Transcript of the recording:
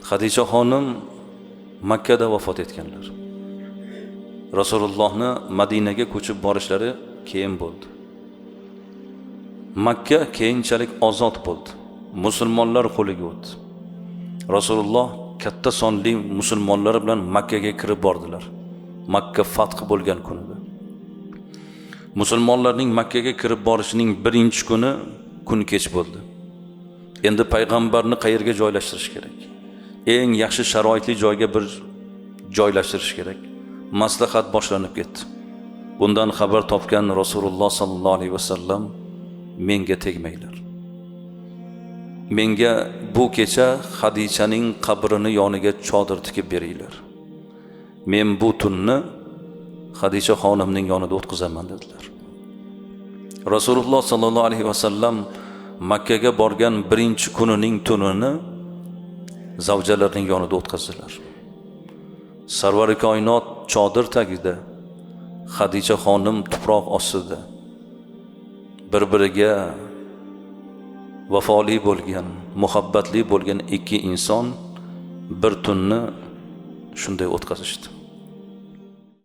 Xadicha xonim Makka da vafot etganlar. Rasulullohni Madinaga ko'chib borishlari keyin bo'ldi. Makka keyinchalik ozod bo'ldi. Musulmonlar qo'liga o'tdi. Rasululloh katta sonli musulmonlar bilan Makkaga kirib bordilar. Makka fath bo'lgan kunida. Musulmonlarning Makkaga kirib borishining birinchi kuni kun kech bo'ldi. Endi payg'ambarni qayerga joylashtirish kerak? Eng yaxshi sharoitli joyga bir joylashtirish kerak. Maslahat boshlanib ketdi. Bundan xabar topgan Rasululloh sallallohu alayhi vasallam menga tegmanglar. Menga bu kecha Xadichaning qabrini yoniga chodir tikib beringlar. Men bu tunni Xadicha xonimning yonida o'tkazaman dedilar. Rasululloh sallallohu alayhi vasallam Makkaga borgan birinchi kunining tunini zavjalarining yonida o'tkazdilar. Sarvari koinot chodir tagida, Xadicha xonim tuproq ostida bir-biriga vafoli bo'lgan, muhabbatli bo'lgan ikki inson bir tunni shunday o'tkazishdi.